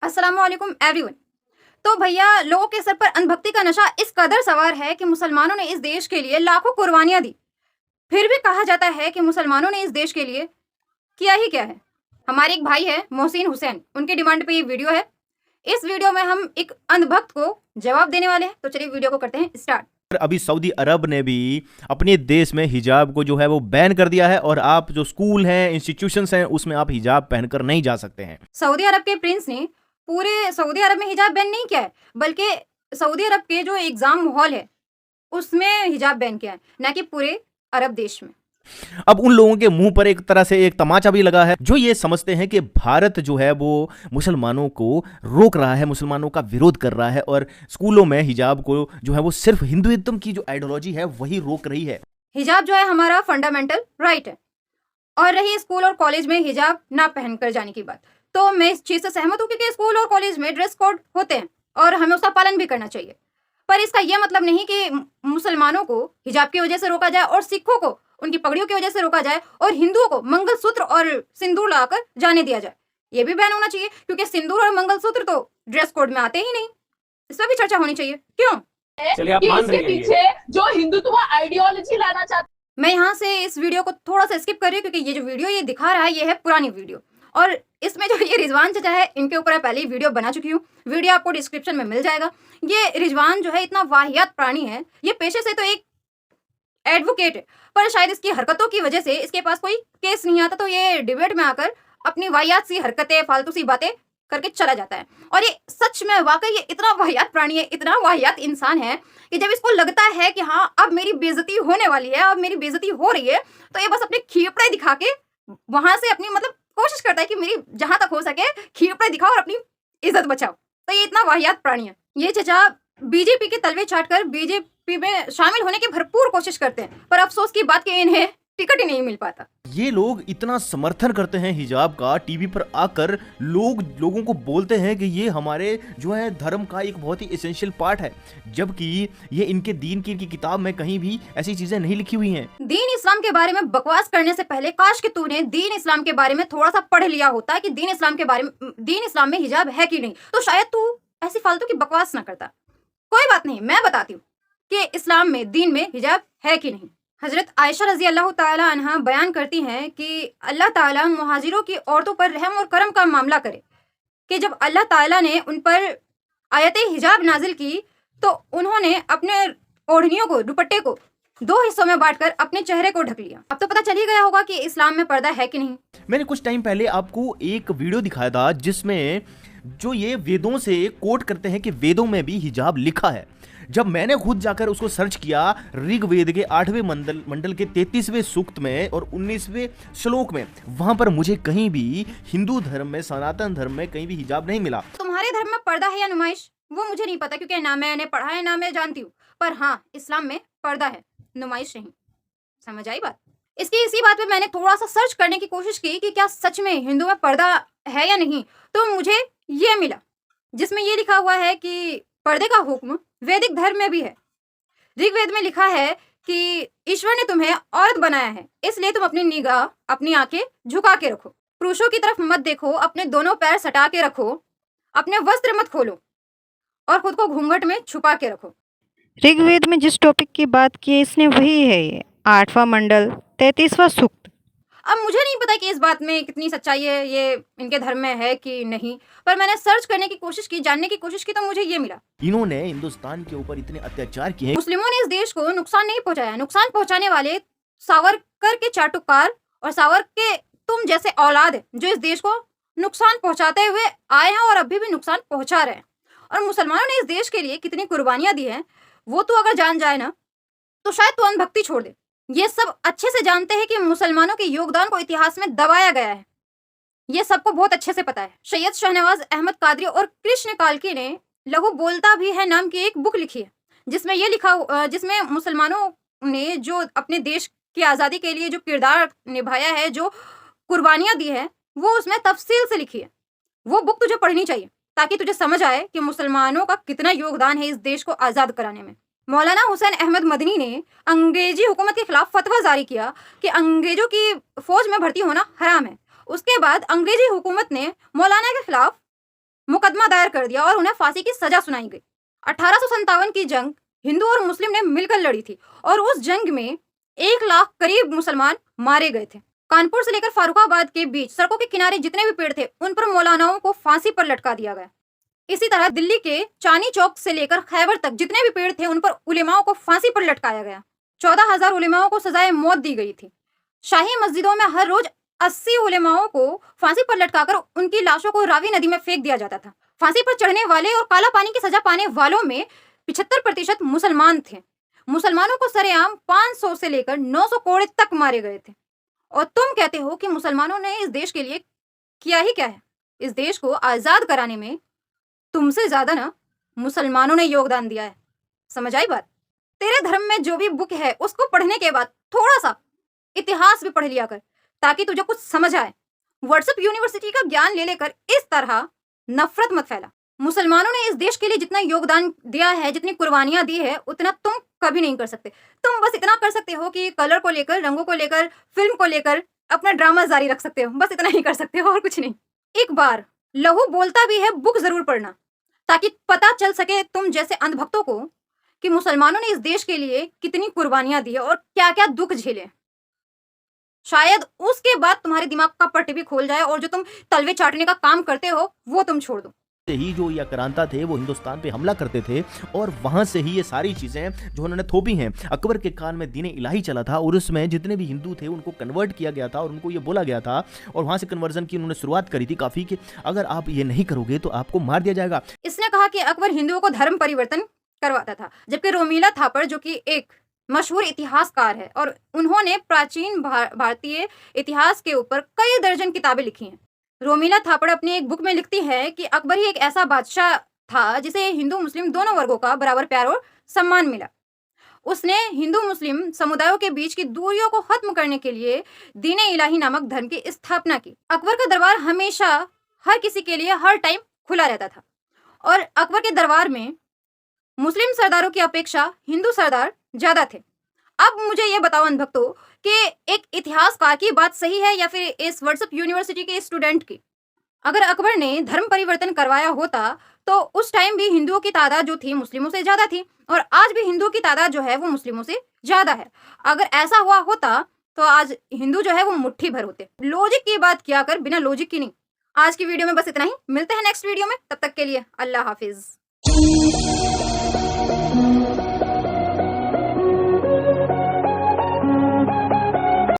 अस्सलाम वालेकुम एवरीवन। तो भैया लोगों के सर पर अंधभक्ति का नशा इस कदर सवार है कि मुसलमानों ने इस देश के लिए लाखों कुर्बानियां दी। फिर भी कहा जाता है कि मुसलमानों ने इस देश के लिए किया ही क्या है। हमारे एक भाई है मोहसिन हुसैन, उनकी डिमांड पे ये वीडियो है। इस वीडियो में हम एक अंधभक्त को जवाब देने वाले हैं। तो चलिए वीडियो को करते हैं स्टार्ट। अभी सऊदी अरब ने भी अपने देश में हिजाब को जो है वो बैन कर दिया है और आप जो स्कूल हैं, इंस्टीट्यूशंस हैं, उसमें आप हिजाब पहनकर नहीं जा सकते हैं। सऊदी अरब के प्रिंस ने पूरे सऊदी अरब में हिजाब बैन नहीं किया है, बल्कि सऊदी अरब के जो एग्जाम माहौल है उसमें हिजाब बैन किया है, ना कि पूरे अरब देश में। अब उन लोगों के मुंह पर एक तरह से एक तमाचा भी लगा है जो ये समझते हैं कि भारत जो है वो मुसलमानों को रोक रहा है, मुसलमानों का विरोध कर रहा है और स्कूलों में हिजाब को जो है वो सिर्फ हिंदुइज्म की जो आइडियोलॉजी है वही रोक रही है। हिजाब जो है हमारा फंडामेंटल राइट है। और रही स्कूल और कॉलेज में हिजाब ना पहनकर जाने की बात, तो मैं इस चीज से सहमत हूँ क्योंकि स्कूल और कॉलेज में ड्रेस कोड होते हैं और हमें उसका पालन भी करना चाहिए। पर इसका यह मतलब नहीं कि मुसलमानों को हिजाब की वजह से रोका जाए और सिखों को उनकी पगड़ियों की वजह से रोका जाए और हिंदुओं को मंगलसूत्र और सिंदूर लगाकर जाने दिया जाए। ये भी बैन होना चाहिए क्योंकि सिंदूर और मंगलसूत्र तो ड्रेस कोड में आते ही नहीं। इस पर भी चर्चा होनी चाहिए। क्यों? चलिए आप मान रही हैं ये। पीछे जो हिंदुत्व आइडियोलॉजी लाना चाहते। मैं यहाँ से इस वीडियो को थोड़ा सा स्किप कर रही हूँ क्योंकि ये जो वीडियो ये दिखा रहा है ये है पुरानी वीडियो और इसमें जो ये रिजवान चचा है इनके ऊपर मैं पहले ही वीडियो बना चुकी हूँ। वीडियो आपको डिस्क्रिप्शन में मिल जाएगा। ये रिजवान जो है इतना वाहियात प्राणी है। ये पेशे से तो एक एडवोकेट है, पर शायद इसकी हरकतों की वजह से इसके पास कोई केस नहीं आता, तो ये डिबेट में आकर अपनी वाहियात सी हरकतें, फालतू सी बातें करके चला जाता है। और ये सच में वाकई ये इतना वाहियात प्राणी है, इतना वाहियात इंसान है कि जब इसको लगता है कि हाँ अब मेरी बेइज्जती होने वाली है, अब मेरी बेइज्जती हो रही है, तो ये बस अपने खीपड़े दिखा के वहां से अपनी कोशिश करता है कि मेरी जहां तक हो सके खीपड़े दिखाओ और अपनी इज्जत बचाओ। तो ये इतना वाहियात प्राणी है। ये चचा बीजेपी के तलवे चाटकर बीजेपी में शामिल होने की भरपूर कोशिश करते हैं, पर अफसोस की बात कि इन्हें टिकट ही नहीं मिल पाता। ये लोग इतना समर्थन करते हैं हिजाब का, टीवी पर आकर लोगों को बोलते हैं कि ये हमारे जो है धर्म का एक बहुत ही एसेंशियल पार्ट है, जबकि ये इनके दीन की किताब में कहीं भी ऐसी चीजें नहीं लिखी हुई हैं। दीन इस्लाम के बारे में बकवास करने से पहले काश कि तूने दीन इस्लाम के बारे में थोड़ा सा पढ़ लिया होता कि दीन इस्लाम में हिजाब है कि नहीं, तो शायद तू ऐसी फालतू की बकवास ना करता। कोई बात नहीं, मैं बताती हूँ कि इस्लाम में, दीन में हिजाब है कि नहीं। हजरत आयशा रजी अल्लाह ताला अन्हा बयान करती हैं कि अल्लाह ताला मुहाजिरों की औरतों पर रहम और करम का मामला करे कि जब अल्लाह ताला ने उन पर आयत हिजाब नाजिल की तो उन्होंने अपने ओढ़नियों को, दुपट्टे को 2 हिस्सों में बांटकर अपने चेहरे को ढक लिया। अब तो पता चल ही गया होगा कि इस्लाम में पर्दा है कि नहीं। मैंने कुछ टाइम पहले आपको एक वीडियो दिखाया था जिसमें जो ये वेदों से कोट करते हैं कि वेदों में भी हिजाब लिखा है। जब मैंने खुद जाकर उसको सर्च किया, ऋग्वेद के 8वें मंडल के 33वें सूक्त में और 19वें श्लोक में, वहां पर मुझे कहीं भी हिंदू धर्म में, सनातन धर्म में कहीं भी हिजाब नहीं मिला। तुम्हारे धर्म में पर्दा है या नुमाइश वो मुझे नहीं पता क्योंकि ना मैंने पढ़ा है ना मैं जानती हूँ, पर हाँ इस्लाम में पर्दा है, नुमाइश नहीं। समझ आई बात? इसी बात पे मैंने थोड़ा सा सर्च करने की कोशिश की कि क्या सच में हिंदू में पर्दा है या नहीं, तो मुझे ये मिला जिसमें ये लिखा हुआ है कि पर्दे का हुक्म वैदिक धर्म में भी है। ऋग्वेद में लिखा है कि ईश्वर ने तुम्हें औरत बनाया है, इसलिए तुम अपनी निगाह, अपनी आंखें झुका के रखो, पुरुषों की तरफ मत देखो, अपने दोनों पैर सटा के रखो, अपने वस्त्र मत खोलो और खुद को घूंघट में छुपा के रखो। ऋग्वेद में जिस टॉपिक की बात की है इसने वही है, ये 8वां मंडल 33वां सूक्त। अब मुझे नहीं पता कि इस बात में कितनी सच्चाई है, ये इनके धर्म में है कि नहीं, पर मैंने सर्च करने की कोशिश की, जानने की कोशिश की, तो मुझे ये मिला। इन्होंने हिंदुस्तान के ऊपर इतने अत्याचार किए, मुस्लिमों ने इस देश को नुकसान नहीं पहुंचाया। नुकसान पहुंचाने वाले सावरकर के चाटुकार और सावरकर के तुम जैसे औलाद है जो इस देश को नुकसान पहुंचाते हुए आए हैं और अभी भी नुकसान पहुंचा रहे हैं। और मुसलमानों ने इस देश के लिए कितनी कुर्बानियां दी हैं वो तो अगर जान जाए ना तो शायद तो अंधभक्ति छोड़ दे। ये सब अच्छे से जानते हैं कि मुसलमानों के योगदान को इतिहास में दबाया गया है, ये सबको बहुत अच्छे से पता है। सैयद शाहनवाज अहमद कादरी और कृष्ण कालकी ने लहू बोलता भी है नाम की एक बुक लिखी है जिसमें ये लिखा, जिसमें मुसलमानों ने जो अपने देश की आज़ादी के लिए जो किरदार निभाया है, जो कुर्बानियां दी है, वो उसमें तफसील से लिखी है। वो बुक तुझे पढ़नी चाहिए ताकि तुझे समझ आए कि मुसलमानों का कितना योगदान है इस देश को आज़ाद कराने में। मौलाना हुसैन अहमद मदनी ने अंग्रेजी हुकूमत के खिलाफ फतवा जारी किया कि अंग्रेजों की फौज में भर्ती होना हराम है। उसके बाद अंग्रेजी हुकूमत ने मौलाना के खिलाफ मुकदमा मुकदमा दायर कर दिया और उन्हें फांसी की सजा सुनाई गई। 1857 की जंग हिंदू और मुस्लिम ने मिलकर लड़ी थी और उस जंग में 1 लाख करीब मुसलमान मारे गए थे। कानपुर से लेकर फारुखाबाद के बीच सड़कों के किनारे जितने भी पेड़ थे उन पर मौलानाओं को फांसी पर लटका दिया गया। इसी तरह दिल्ली के चांदनी चौक से लेकर खैबर तक जितने भी पेड़ थे उन पर उलेमाओं को फांसी पर लटकाया गया। 14,000 उलेमाओं को सजाए मौत दी गई थी। शाही मस्जिदों में हर रोज 80 उलेमाओं को फांसी पर लटकाकर उनकी लाशों को रावी नदी में फेंक दिया जाता था। फांसी पर चढ़ने वाले और काला पानी की सजा पाने वालों में 75% मुसलमान थे। मुसलमानों को सरेआम 500 से लेकर 900 कोड़े तक मारे गए थे। और तुम कहते हो कि मुसलमानों ने इस देश के लिए किया ही क्या है? इस देश को आजाद कराने में तुमसे ज्यादा ना मुसलमानों ने योगदान दिया है। समझ आई बात? तेरे धर्म में जो भी बुक है उसको पढ़ने के बाद थोड़ा सा इतिहास भी पढ़ लिया कर ताकि तुझे कुछ समझ आए। व्हाट्सएप यूनिवर्सिटी का ज्ञान ले लेकर इस तरह नफरत मत फैला। मुसलमानों ने इस देश के लिए जितना योगदान दिया है, जितनी कुर्बानियां दी है, उतना तुम कभी नहीं कर सकते। तुम बस इतना कर सकते हो कि कलर को लेकर, रंगों को लेकर, फिल्म को लेकर अपना ड्रामा जारी रख सकते हो। बस इतना ही कर सकते हो और कुछ नहीं। एक बार लहू बोलता भी है बुक जरूर पढ़ना ताकि पता चल सके तुम जैसे अंधभक्तों को कि मुसलमानों ने इस देश के लिए कितनी कुर्बानियां दी है और क्या क्या दुख झेले। शायद उसके बाद तुम्हारे दिमाग का पट्टी भी खोल जाए और जो तुम तलवे चाटने का काम करते हो वो तुम छोड़ दो। ही जो ये आक्रांता थे वो हिंदुस्तान पे हमला करते थे और वहां से ही ये सारी चीजें जो उन्होंने थोपी हैं। अकबर के कान में दीन इलाही चला था और उसमें जितने भी हिंदू थे उनको कन्वर्ट किया गया था और उनको ये बोला गया था और वहां से कन्वर्जन की उन्होंने शुरुआत करी थी काफी कि अगर आप ये नहीं करोगे तो आपको मार दिया जाएगा। इसने कहा कि अकबर हिंदुओं को धर्म परिवर्तन करवाता था, जबकि रोमिला थापर जो कि एक मशहूर इतिहासकार है और उन्होंने प्राचीन भारतीय इतिहास के ऊपर कई दर्जन किताबें लिखी हैं। रोमिला थापड़ अपनी एक बुक में लिखती है कि अकबर ही एक ऐसा बादशाह था जिसे हिंदू मुस्लिम दोनों वर्गों का बराबर प्यार और सम्मान मिला। उसने हिंदू मुस्लिम समुदायों के बीच की दूरियों को खत्म करने के लिए दीन इलाही नामक धर्म की स्थापना की। अकबर का दरबार हमेशा हर किसी के लिए हर टाइम खुला रहता था और अकबर के दरबार में मुस्लिम सरदारों की अपेक्षा हिंदू सरदार ज्यादा थे। अब मुझे ये बताओ अनभक्तों कि एक इतिहासकार की बात सही है या फिर इस व्हाट्सएप यूनिवर्सिटी के स्टूडेंट की? अगर अकबर ने धर्म परिवर्तन करवाया होता तो उस टाइम भी हिंदुओं की तादाद जो थी मुस्लिमों से ज्यादा थी और आज भी हिंदुओं की तादाद जो है वो मुस्लिमों से ज्यादा है। अगर ऐसा हुआ होता तो आज हिंदू जो है वो मुट्ठी भर होते। लॉजिक की बात किया कर, बिना लॉजिक की नहीं। आज की वीडियो में बस इतना ही। मिलते हैं नेक्स्ट वीडियो में, तब तक के लिए अल्लाह हाफिज।